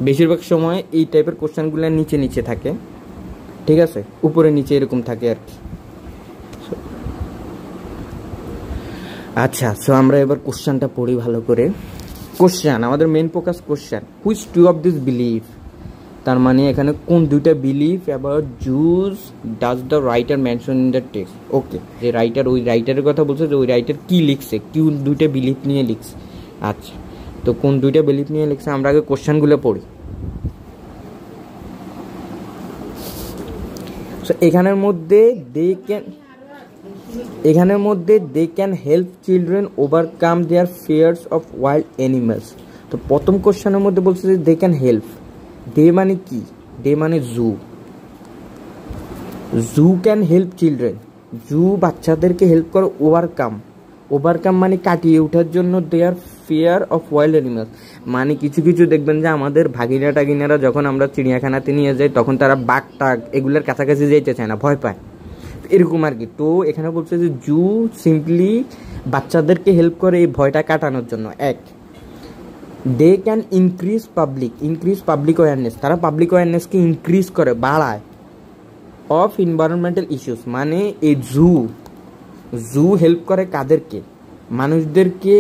বেশিরভাগ সময় এই টাইপের কোশ্চেনগুলো নিচে নিচে থাকে, ঠিক আছে, উপরে নিচে এরকম থাকে আর কি। আচ্ছা, সো আমরা এবার কোশ্চেনটা পড়ি ভালো করে। কোশ্চেন, আমাদের main focus question. Which two of this believe, তার মানে এখানে কোন দুইটা believe about zoos does the writer mention in the text. Okay, যে রাইটার, ওই রাইটারের কথা বলছে, যে ওই রাইটার কী লিখছে, কোন দুইটা বিলিভ নিয়ে লিখছে। আচ্ছা, তো কোন দুইটা বিলিভ নিয়ে লিখছে আমরা আগে কোশ্চেনগুলো পড়ি। সো এখানের মধ্যে they can help children overcome their fears of wild animals. তো প্রথম কোশ্চেনের মধ্যে বলছে যে দে ক্যান হেল্প। দে মানে কি? দে মানে জু ক্যান হেল্প চিলড্রেন, জু বাচ্চাদেরকে হেল্প করে ওভারকাম মানে কাটিয়ে ওঠার জন্য দেয়ার ফিয়ার অফ ওয়াইল্ড অ্যানিমেলস। মানে কিছু কিছু দেখবেন যে আমাদের ভাগিনা টাগিনারা যখন আমরা চিড়িয়াখানাতে নিয়ে যাই তখন তারা বাঘ টাগ এগুলোর কাছাকাছি যেতে চায় না, ভয় পায়, এরকম আর কি। তো এখানে বলছে যে জু সিম্পলি বাচ্চাদেরকে হেল্প করে এই ভয়টা কাটানোর জন্য। এক, they can increase public awareness, তারা পাবলিক অ্যাওয়ারনেসকে ইনক্রিজ করে, বাড়ায়, অফ এনভায়রনমেন্টাল ইস্যুস। মানে এই জু হেল্প করে কাদেরকে? মানুষদেরকে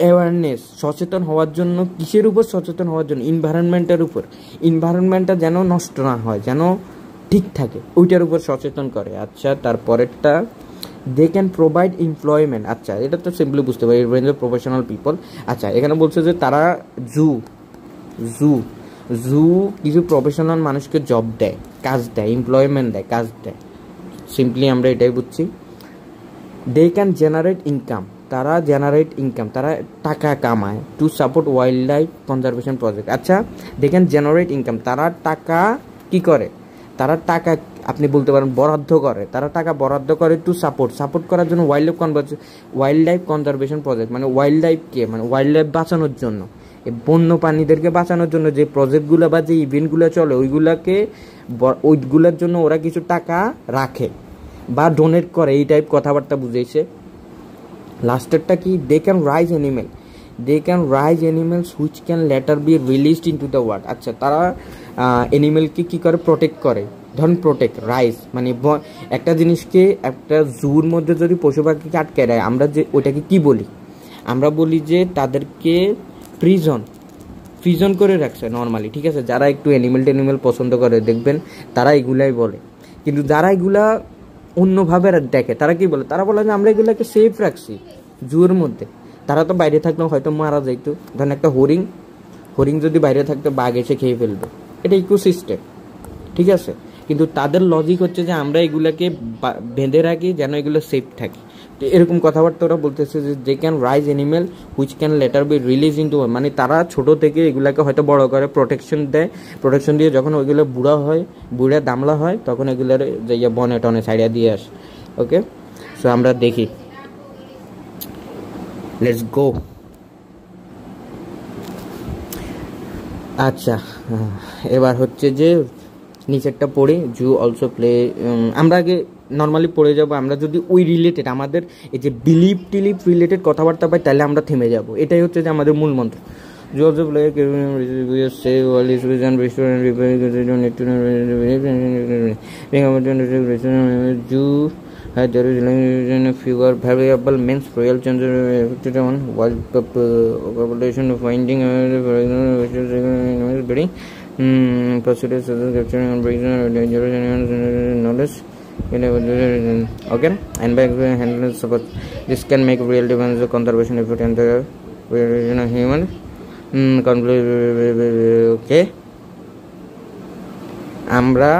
অ্যাওয়ারনেস, সচেতন হওয়ার জন্য। কিসের উপর সচেতন হওয়ার জন্য? এনভায়রনমেন্টের উপর। এনভায়রনমেন্টটা যেন নষ্ট না হয়, যেন ঠিক থাকে, ওইটার উপর সচেতন করে। আচ্ছা, তারপরেরটা, দে ক্যান প্রোভাইড এমপ্লয়মেন্ট। আচ্ছা, এটা তো সিম্পলি বুঝতে পারি, প্রফেশনাল পিপল। আচ্ছা, এখানে বলছে যে তারা জু কিছু প্রফেশনাল মানুষকে জব দেয়, কাজ দেয়, এমপ্লয়মেন্ট দেয়, কাজ দেয়। সিম্পলি আমরা এটাই বুঝছি। দে ক্যান জেনারেট ইনকাম, তারা তারা টাকা কামায়, two support wildlife conservation project. আচ্ছা, দে ক্যান জেনারেট ইনকাম, তারা টাকা কি করে? তারা টাকা, আপনি বলতে পারেন বরাদ্দ করে, তারা টাকা বরাদ্দ করে টু সাপোর্ট করার জন্য ওয়াইল্ড লাইফ কনজারভেশন প্রজেক্ট। মানে ওয়াইল্ড লাইফকে, মানে ওয়াইল্ড লাইফ বাঁচানোর জন্য, এই বন্য প্রাণীদেরকে বাঁচানোর জন্য যে প্রজেক্টগুলো বা যে ইভেন্টগুলো চলে ওইগুলোর জন্য ওরা কিছু টাকা রাখে বা ডোনেট করে, এই টাইপ কথাবার্তা বুঝেছে। লাস্টেরটা কি? They can raise animals which can later be released into the world. আচ্ছা, তারা অ্যানিমেলকে কী করে? প্রোটেক্ট করে। ধরুন রাইজ মানে একটা জিনিসকে, একটা জুর মধ্যে যদি পশু পাখিকে আটকে দেয়, আমরা যে ওইটাকে কি বলি? আমরা বলি যে তাদেরকে ফ্রিজন করে রাখছে নর্মালি, ঠিক আছে। যারা একটু অ্যানিমেল পছন্দ করে দেখবেন তারা এগুলাই বলে, কিন্তু যারা এগুলা অন্যভাবে দেখে তারা কি বলে? তারা বলে যে আমরা এগুলোকে সেফ রাখছি জুর মধ্যে। তারা তো বাইরে থাকলেও হয়তো মারা যাইতো। ধরেন একটা হরিণ যদি বাইরে থাকতো, বাঘ এসে খেয়ে ফেলবে, এটা ইকোসিস্টেম, ঠিক আছে। কিন্তু তাদের লজিক হচ্ছে যে আমরা এগুলাকে বেঁধে রাখি যেন এগুলো সেফ থাকে। তো এরকম কথাবার্তা ওরা বলতেছে যে they can raise animal which can later be release into, মানে তারা ছোট থেকে এগুলাকে হয়তো বড় করে প্রোটেকশন দিয়ে যখন ওইগুলো বুড়া দামলা হয় তখন এগুলোর যে বনে টনে সাইডে দিয়ে আসে। ওকে, সো আমরা দেখি, লেটস গো। আচ্ছা, এবার হচ্ছে যে নিচেরটা পড়ি। জু অলসো প্লে, আমরা আগে নর্মালি পড়ে যাব। আমরা যদি ওই রিলেটেড, আমাদের এই যে বিলিভ রিলেটেড কথাবার্তা পাই, তাহলে আমরা থেমে যাব। এটাই হচ্ছে যে আমাদের মূল মন্ত্র। Zoo also play zoo There is a figure variable means real changes affected on wild population finding very procedures capturing and breaking dangerous knowledge. Okay, and by handling support, this can make real difference conservation effort and the human okay. আমরা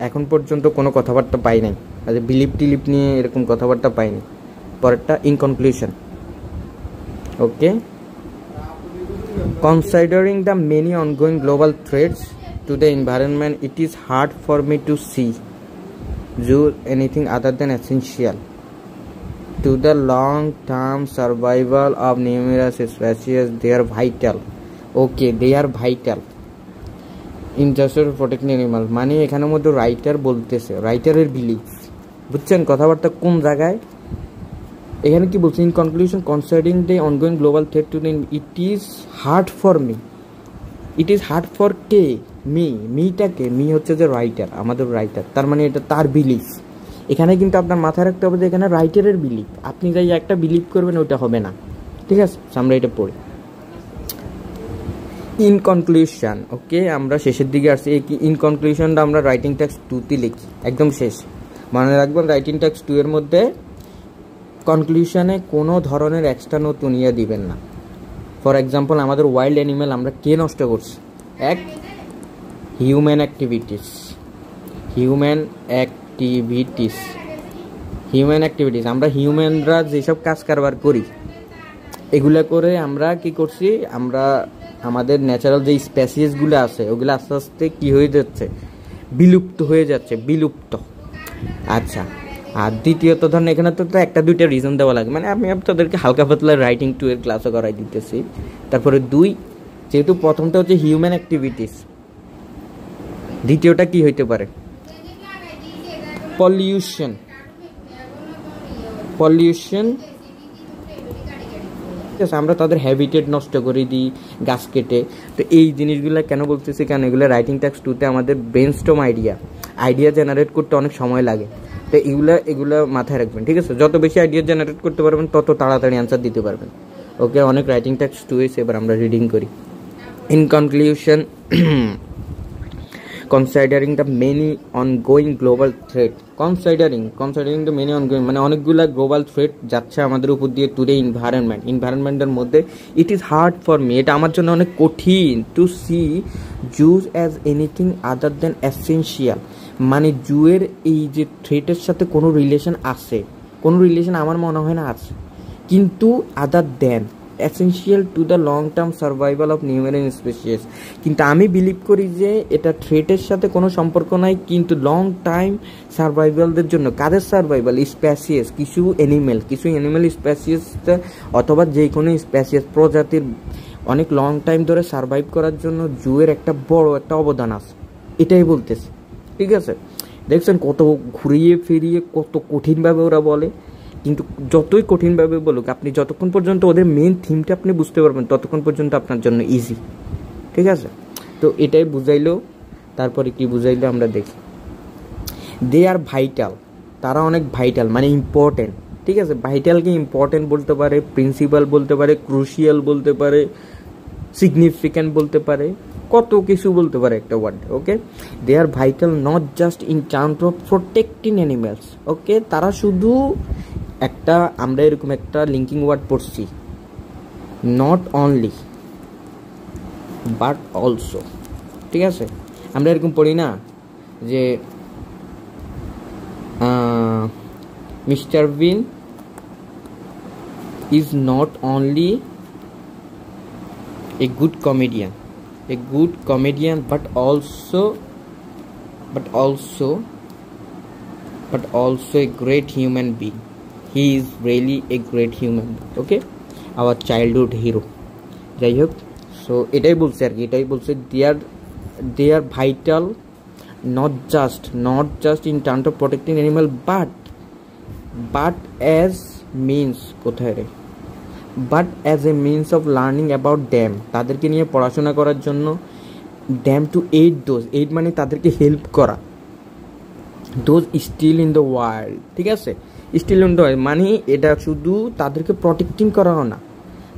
এখন পর্যন্ত কোনো কথাবার্তা পাই নাই, আজ বিলিপ টিলিপ নিয়ে এরকম কথাবার্তা পাইনি। পরেরটা in conclusion. Okay, considering the many ongoing global threats to the environment, it is hard for me to see anything other than essential to the long-term survival of numerous species. They are vital. Okay, they are vital in just protecting animals. মানে এখানের মধ্যে রাইটার বলতেছে, রাইটারের বিলিফ, বুঝছেন কথাবার্তা কোন জায়গায়। এখানে কি বলছে, in conclusion concerning the ongoing global threat to the, it is hard for me. It is hard for কে? মিটাকে, মি হচ্ছে যে রাইটার, আমাদের রাইটার, তার মানে এটা তার বিলিফ। এখানে কিন্তু আপনার মাথায় রাখতে হবে যে এখানে রাইটারের বিলিফ, আপনি যাই একটা বিলিভ করবেন ওইটা হবে না, ঠিক আছে। আমরা এটা পড়ি ইন কনক্লুশন। ওকে, আমরা শেষের দিকে আসছি। ইন কনক্লুশনটা আমরা রাইটিং টেক্সট 2তে লিখি, একদম শেষ। মনে রাখবেন রাইটিং টেক্সট 2 এর মধ্যে কনক্লুশনে কোনো ধরনের এক্সট্রা নতুন ইয়ে দিবেন না। ফর এক্সাম্পল, আমাদের ওয়াইল্ড অ্যানিমেল আমরা কে নষ্ট করছি? এক, হিউম্যান অ্যাক্টিভিটিস। আমরা হিউম্যানরা যেসব কাজ কারবার করি এগুলা করে আমরা কি করছি, আমরা আমাদের ন্যাচারাল যে স্পেসিসগুলো আছে ওগুলো আস্তে আস্তে কি হয়ে যাচ্ছে, বিলুপ্ত হয়ে যাচ্ছে, বিলুপ্ত। আচ্ছা, আর দ্বিতীয়ত ধরেন এখানে তো একটা দুইটা রিজন দেওয়া লাগে, মানে আমি আপনাদেরকে হালকা পাতলা রাইটিং 2 এর ক্লাসও করাই দিতেছি। তারপরে 2, যেহেতু প্রথমটা হচ্ছে হিউম্যান অ্যাক্টিভিটিস, দ্বিতীয়টা কি হইতে পারে? পলিউশন। আমরা তাদের হ্যাবিটেট নষ্ট করে দিই গাছ কেটে। তো এই জিনিসগুলো কেন বলতেছি, কেন এগুলো রাইটিং টেক্সট 2তে আমাদের ব্রেনস্টর্ম আইডিয়া জেনারেট করতে অনেক সময় লাগে। তো এগুলো মাথায় রাখবেন, ঠিক আছে। যত বেশি আইডিয়া জেনারেট করতে পারবেন তত তাড়াতাড়ি অ্যান্সার দিতে পারবেন। ওকে, অনেক রাইটিং টেক্সট 2 এসে এবার আমরা রিডিং করি। In conclusion, considering the many ongoing global threat, considering the many ongoing মানে অনেকগুলা গ্লোবাল থ্রেট যাচ্ছে আমাদের উপর দিয়ে টু দ্য এনভায়রনমেন্টের মধ্যে, it is hard for me, এটা আমার জন্য অনেক কঠিন, to see zoos as anything other than essential. মানে জুয়ের এই যে থ্রেটের সাথে কোনো রিলেশন আছে, কোনো রিলেশন আমার মনে হয় না আছে, কিন্তু other than essential to the long term survival of numerous species. কিন্তু আমি বিলিভ করি যে এটা থ্রেটের সাথে কোনো সম্পর্ক নাই, কিন্তু লং টাইম সার্ভাইভালদের জন্য, কাদের সার্ভাইভাল? স্পেসিস, কিছু অ্যানিমেল স্পেসিস অথবা যে কোনো স্পেসিস প্রজাতির অনেক লং টাইম ধরে সার্ভাইভ করার জন্য জুয়ের একটা বড় একটা অবদান আছে, এটাই বলতেছে, ঠিক আছে। দেখছেন কত ঘুরিয়ে ফিরিয়ে কত কঠিনভাবে ওরা বলে, কিন্তু যতই কঠিনভাবে বলুক, আপনি যতক্ষণ পর্যন্ত ওদের মেন থিমটা আপনি বুঝতে পারবেন ততক্ষণ পর্যন্ত আপনার জন্য ইজি, ঠিক আছে। তো এটাই বুঝাইলো। তারপরে কি বুঝাইলো আমরা দেখি। দে আর ভাইটাল, তারা অনেক ভাইটাল মানে ইম্পর্টেন্ট, ঠিক আছে। ভাইটালকে ইম্পর্টেন্ট বলতে পারে, প্রিন্সিপাল বলতে পারে, ক্রুশিয়াল বলতে পারে, সিগনিফিক্যান্ট বলতে পারে, কত কিছু বলতে পারে একটা word. Okay, they are vital not just in terms of protecting animals. Okay, তারা শুধু একটা, আমরা এরকম একটা লিঙ্কিং ওয়ার্ড পড়ছি, নট অনলি বাট অলসো, ঠিক আছে। আমরা এরকম পড়ি না যে Mister Bean is not only a good comedian but also a great human being. He is really a great human being. Okay, our childhood hero. যাই হোক, সো এটাই বলছে আর কি, এটাই বলছে they are vital not just in terms of protecting animal but as means, কোথায় রে, but as a means of learning about them, তাদেরকে নিয়ে পড়াশোনা করার জন্য, ড্যাম টু এইড মানে তাদেরকে হেল্প করা, those still in the world, ঠিক আছে। স্টিল ইন দ্য ওয়াইল্ড মানে এটা শুধু তাদেরকে প্রটেক্টিং করাও না,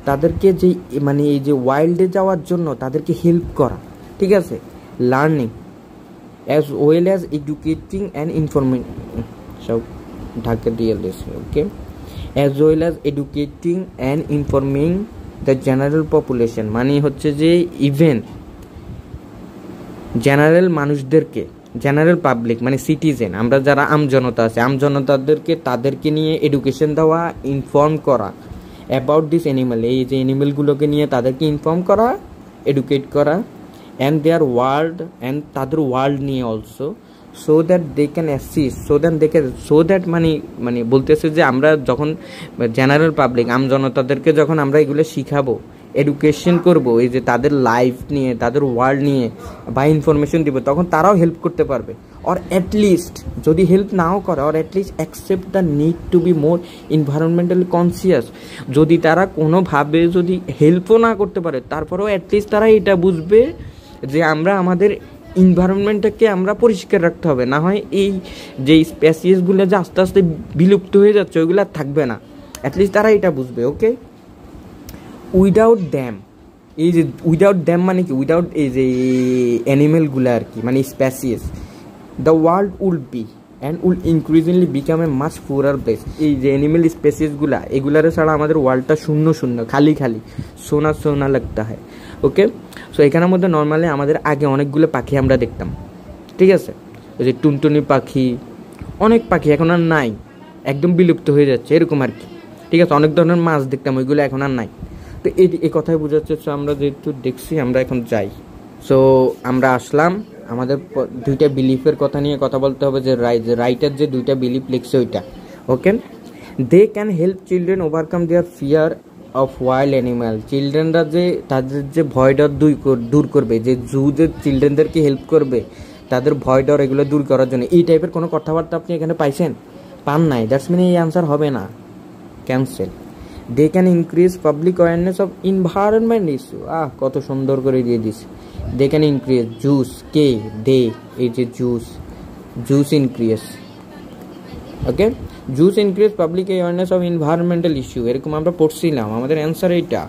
তাদেরকে যে মানে এই যে ওয়াইল্ডে যাওয়ার জন্য তাদেরকে হেল্প করা, ঠিক আছে, learning as well as educating and informing সব ঢাকা দিয়ে দিয়েছে, okay, as well as educating and informing the general population মানে হচ্ছে যে ইভেন জেনারেল মানুষদেরকে, জেনারেল পাবলিক মানে সিটিজেন, আমরা যারা আমজনতা আছে আমজনতাদেরকে তাদেরকে নিয়ে এডুকেশন দেওয়া, ইনফর্ম করা অ্যাবাউট দিস অ্যানিমেল, এই যে অ্যানিমেলগুলোকে নিয়ে তাদেরকে ইনফর্ম করা, এডুকেট করা, অ্যান্ড দেয়ার ওয়ার্ল্ড অ্যান্ড তাদের ওয়ার্ল্ড নিয়ে also, so that they can assist, so that মানে বলতেছে যে আমরা যখন জেনারেল পাবলিক আমজনতাদেরকে যখন আমরা এগুলো শিখাবো, এডুকেশন করব, এই যে তাদের লাইফ নিয়ে তাদের ওয়ার্ল্ড নিয়ে বা ইনফরমেশন দিব, তখন তারাও হেল্প করতে পারবে। অর অ্যাটলিস্ট যদি হেল্প নাও করে, or at least accept the need to be more environmentally conscious, যদি তারা কোনোভাবে যদি হেল্পও না করতে পারে তারপরেও অ্যাটলিস্ট তারা এটা বুঝবে যে আমরা আমাদের এনভায়রনমেন্টটাকে আমরা পরিষ্কার রাখতে হবে, না হয় এই যে স্পেসিসগুলো যে আস্তে আস্তে বিলুপ্ত হয়ে যাচ্ছে ওইগুলো থাকবে না, অ্যাটলিস্ট তারা এটা বুঝবে, ওকে। উইদাউট দ্যাম, এই যে উইদাউট দ্যাম মানে কি, উইদাউট এই যে অ্যানিমেলগুলো আর কি মানে species, the world will be and will increasingly become a much poorer place, এই যে অ্যানিমেল স্পেসিসগুলা এগুলার ছাড়া আমাদের ওয়ার্ল্ডটা শূন্য শূন্য খালি খালি সোনা সোনা লাগতা হয়, ওকে। সো এখানের মধ্যে নর্মালি আমাদের আগে অনেকগুলো পাখি আমরা দেখতাম, ঠিক আছে, ওই যে টুনটুনি পাখি, অনেক পাখি এখন আর নাই, একদম বিলুপ্ত হয়ে যাচ্ছে এরকম আর কি, ঠিক আছে, অনেক ধরনের মাছ দেখতাম ওইগুলো এখন আর নাই। তো এই কথাই বোঝাচ্ছে। সো আমরা যেহেতু দেখছি আমরা এখন যাই। সো আমরা আসলাম, আমাদের দুইটা বিলিফের কথা নিয়ে কথা বলতে হবে, যে রাইটার যে দুইটা বিলিফ লিখছে ওইটা, okay. They can help children overcome their fear of wild animal, চিলড্রেনরা যে তাদের যে ভয় ডর দূর করবে, যে জু যে চিলড্রেনদেরকে হেল্প করবে তাদের ভয় ডর এগুলো দূর করার জন্য, এই টাইপের কোনো কথাবার্তা আপনি এখানে পাইছেন? পান নাই, দ্যাটস মিন এই অ্যান্সার হবে না, cancel. They can increase public awareness of environment issue, কত সুন্দর করে দিয়ে this. They can increase, zoos কে দে, এই যে zoos increase, okay, zoos increase public awareness of environmental issue, এরকম আমরা পড়ছিলাম, আমাদের অ্যান্সার এইটা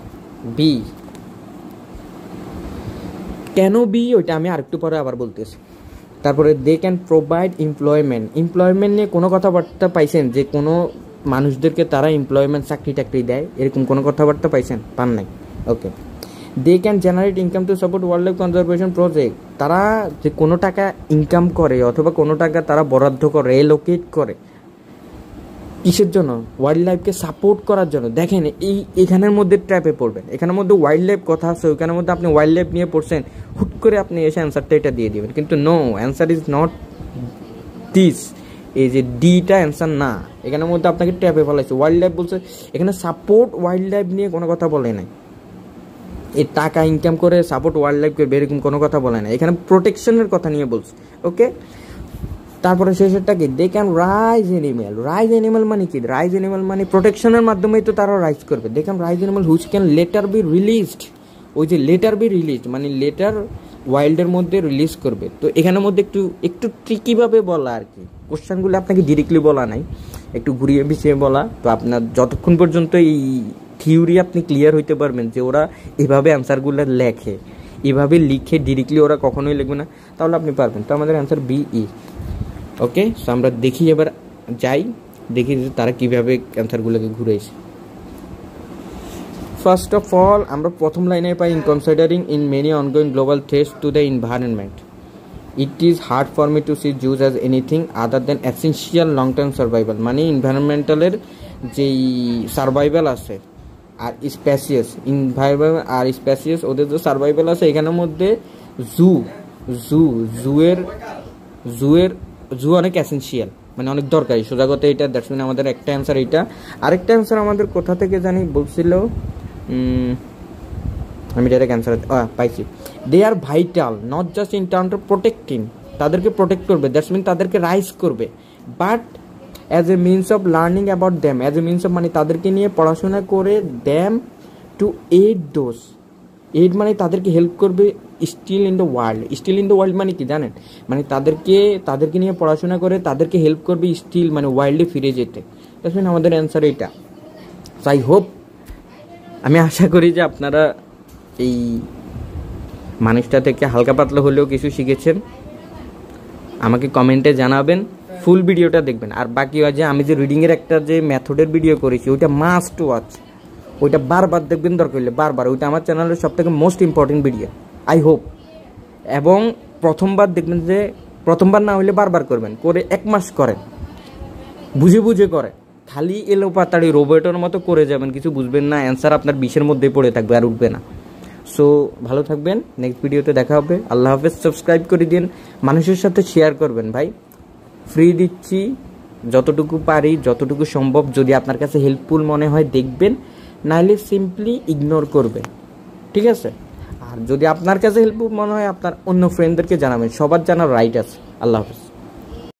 বি। কেন বি ওইটা আমি আরেকটু পরে আবার বলতেছি। তারপরে দে ক্যান প্রোভাইড এমপ্লয়মেন্ট নিয়ে কোনো কথাবার্তা পাইছেন, যে কোনো মানুষদেরকে তারা এমপ্লয়মেন্ট চাকরি টাকরি দেয়, এরকম কোনো কথাবার্তা পাইছেন? পান নাই, okay. They can generate income to support wildlife conservation project, তারা যে কোনো টাকা ইনকাম করে অথবা কোনো টাকা তারা বরাদ্দ করে, এলোকেট করে কিসের জন্য? ওয়াইল্ড লাইফকে সাপোর্ট করার জন্য। দেখেন এখানের মধ্যে ট্র্যাপে পড়বেন, এখানের মধ্যে ওয়াইল্ড লাইফ কথা আছে, ওইখানের মধ্যে আপনি ওয়াইল্ড লাইফ নিয়ে পড়ছেন, হুট করে আপনি এসে অ্যান্সারটা এটা দিয়ে দিবেন, কিন্তু no, answer is not this, এই যে ডিটা অ্যান্সার না, এখানের মধ্যে আপনাকে ট্র্যাপে ফেলাইছে। ওয়াইল্ড লাইফ বলছে, এখানে সাপোর্ট ওয়াইল্ড লাইফ নিয়ে কোনো কথা বলে নাই, এই টাকা ইনকাম করে সাপোর্ট ওয়াইল্ড লাইফ করবে এরকম কোনো কথা বলে না, এখানে প্রোটেকশনের কথা নিয়ে বলছে, ওকে। তারপরে শেষেরটা কি? দে ক্যান রাইজ অ্যানিমেল মানে কি? রাইজ অ্যানিমেল মানে প্রোটেকশনের মাধ্যমেই তো তারা রাইজ করবে। They can raise animal which can later be released, ওই যে লেটার বি রিলিজড মানে লেটার ওয়াইল্ডের মধ্যে রিলিজ করবে। তো এখানের মধ্যে একটু ট্রিকিভাবে বলা আর কি, কোশ্চেনগুলো আপনাকে ডিরেক্টলি বলা নাই, একটু ঘুরিয়ে পিছিয়ে বলা। তো আপনার যতক্ষণ পর্যন্ত এই থিওরি আপনি ক্লিয়ার হইতে পারবেন যে ওরা এভাবে অ্যান্সারগুলো লেখে, এভাবে লিখে ডিরেক্টলি ওরা কখনোই লিখবে না, তাহলে আপনি পারবেন। তো আমাদের অ্যান্সার বিই, ওকে। সো আমরা দেখি, এবার যাই দেখি যে তারা কীভাবে অ্যান্সারগুলোকে ঘুরেছে। ফার্স্ট অফ অল আমরা প্রথম লাইনে পাই, in considering in many ongoing global threats to the environment it is hard for me to see zoos as anything other than essential long term survival, মানে এনভায়রনমেন্টালের যেই সার্ভাইভাল আছে আর স্পেসিয়াস, এনভায়রনমেন্ট আর স্পেসিয়াস ওদের যে সার্ভাইভাল আছে, এখানের মধ্যে জু অনেক এসেন্সিয়াল, মানে অনেক দরকারি, সোজা কথা এটা। দ্যাটস মিন আমাদের একটা অ্যান্সার এইটা। আরেকটা অ্যান্সার আমাদের কোথা থেকে জানি বলছিল, আমি ডাইরেক্ট অ্যান্সার পাইছি। They are vital not just in terms of protecting, তাদেরকে প্রোটেক্ট করবে, দ্যাটস মিন তাদেরকে রাইজ করবে, but as a means of learning about them, as a means of মানে তাদেরকে নিয়ে পড়াশোনা করে, them to aid those, aid মানে তাদেরকে হেল্প করবে, স্টিল ইন দ্য ওয়ার্ল্ড মানে কি জানেন? মানে তাদেরকে নিয়ে পড়াশোনা করে তাদেরকে হেল্প করবে স্টিল মানে ওয়ার্ল্ডে ফিরে যেতে। তো আমাদের অ্যান্সার এইটা। সো আই হোপ, আমি আশা করি যে আপনারা এই মানুষটা থেকে হালকা পাতলা হলেও কিছু শিখেছেন। আমাকে কমেন্টে জানাবেন, ফুল ভিডিওটা দেখবেন। আর বাকি হয় যে আমি যে রিডিংয়ের একটা যে মেথডের ভিডিও করেছি ওইটা মাস্ট ওয়াচ, ওইটা বারবার দেখবেন, দরকার হলে বারবার। ওইটা আমার চ্যানেলের সবথেকে most important video, I hope. এবং প্রথমবার দেখবেন যে, প্রথমবার না হলে বারবার করবেন, করে 1 মাস করেন, বুঝে বুঝে করে। খালি এলো পাতাড়ি রোবটের মতো করে যাবেন, কিছু বুঝবেন না, অ্যান্সার আপনার 20-এর মধ্যেই পড়ে থাকবে, আর উঠবে না। সো ভালো থাকবেন, নেক্সট ভিডিওতে দেখা হবে। আল্লাহ হাফেজ। সাবস্ক্রাইব করে দিন, মানুষের সাথে শেয়ার করবেন ভাই, ফ্রি দিচ্ছি যতটুকু পারি, যতটুকু সম্ভব। যদি আপনার কাছে হেল্পফুল মনে হয় দেখবেন, নাহলে সিম্পলি ইগনোর করবেন, ঠিক আছে? আর যদি আপনার কাছে হেল্পফুল মনে হয় আপনার অন্য ফ্রেন্ডদেরকে জানাবেন, সবার জানার রাইট আছে। আল্লাহ হাফেজ।